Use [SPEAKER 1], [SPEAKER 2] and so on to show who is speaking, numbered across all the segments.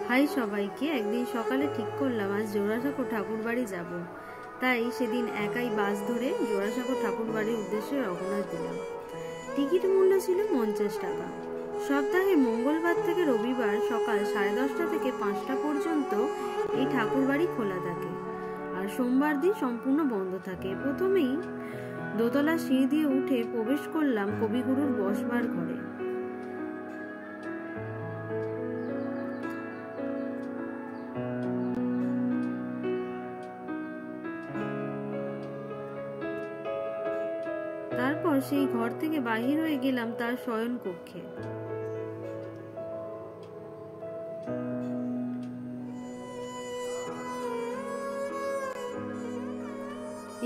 [SPEAKER 1] High সবাইকে। একদিন সকালে ঠিক করলাম আজ জোড়াসাঁকো ঠাকুর বাড়ি যাব। তাই সেদিন একাই বাস ধরে জোড়াসাঁকো ঠাকুর বাড়ির উদ্দেশ্যে রওনা দিলাম। টিকিট মূল্য ছিল 50 টাকা। সপ্তাহে মঙ্গলবার থেকে রবিবার সকাল 10:30 থেকে 5টা পর্যন্ত এই ঠাকুর বাড়ি খোলা থাকে, আর সোমবার দিন সম্পূর্ণ বন্ধ থাকে। প্রথমেই দোতলা সিঁড়ি দিয়ে উঠে প্রবেশ করলাম কবিগুরুর বসবার ঘরে। তারপর সেই ঘর থেকে বাহির হয়ে গেলাম তার শয়ন কক্ষে।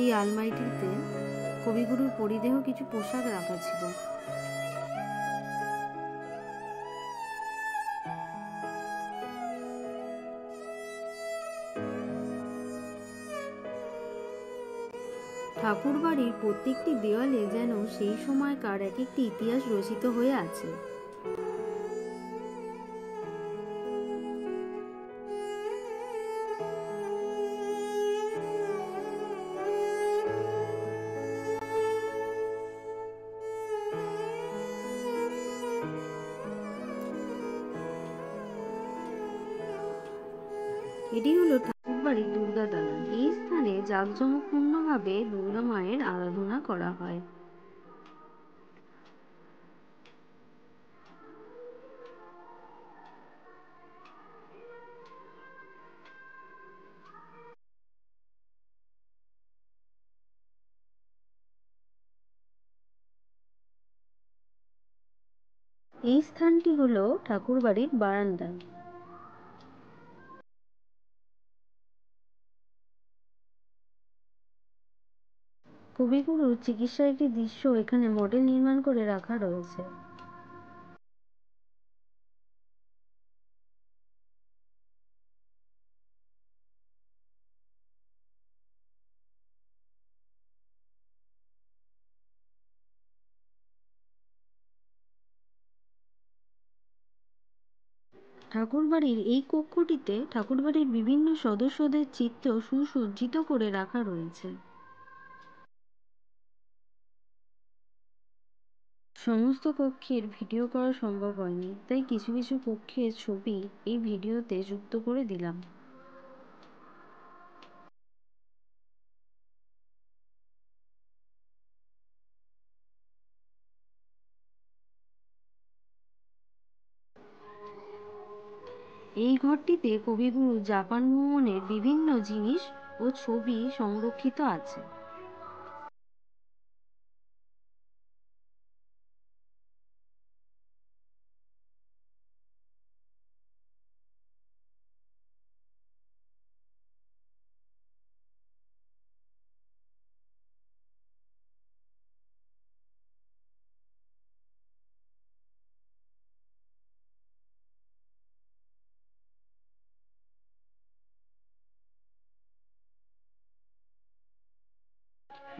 [SPEAKER 1] এই আলমারিটিতে কবিগুরুর পরিধেয় কিছু পোশাক রাখা ছিল। ঠাকুর বাড়ির প্রত্যেকটি দেওয়ালে যেন সেই সময়কার এক একটি ইতিহাস রচিত হয়ে আছে। এটি হলো ঠাকুর বাড়ির দুর্গা দালান। এই স্থানে জাঁকজমকপূর্ণভাবে দুর্গা মায়ের আরাধনা করা হয়। এই স্থানটি হলো ঠাকুর বাড়ির বারান্দা। কবিগুরুর চিকিৎসার একটি দৃশ্য এখানে মডেল নির্মাণ করে রাখা রয়েছে। ঠাকুরবাড়ির এই কক্ষটিতে ঠাকুরবাড়ির বিভিন্ন সদস্যদের চিত্র সুসজ্জিত করে রাখা রয়েছে। সমস্ত কক্ষের ভিডিও করা সম্ভব হয়নি, তাই কিছু কিছু কক্ষের ছবি এই ভিডিওতে যুক্ত করে দিলাম। এই ঘরটিতে কবিগুরু জাপান ভ্রমণের বিভিন্ন জিনিস ও ছবি সংরক্ষিত আছে।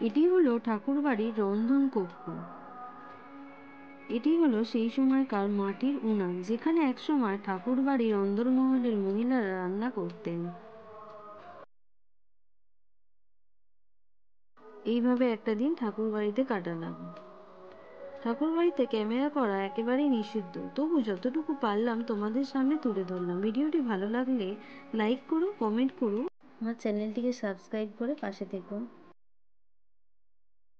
[SPEAKER 1] এটি হলো ঠাকুরবাড়ির রন্ধন কক্ষ। এটি হলো সেই সময়কার মাটির উনান, যেখানে একসময় ঠাকুরবাড়ির অন্দরমহলের মহিলারা রান্না করতেন। এইভাবে একটা দিন ঠাকুরবাড়িতে কাটালাম। ঠাকুরবাড়িতে ক্যামেরা করা একেবারেই নিষিদ্ধ, তবু যতটুকু পারলাম তোমাদের সামনে তুলে ধরলাম। ভিডিওটি ভালো লাগলে লাইক করো, কমেন্ট করো, আমার চ্যানেলটিকে সাবস্ক্রাইব করে পাশে থেকো।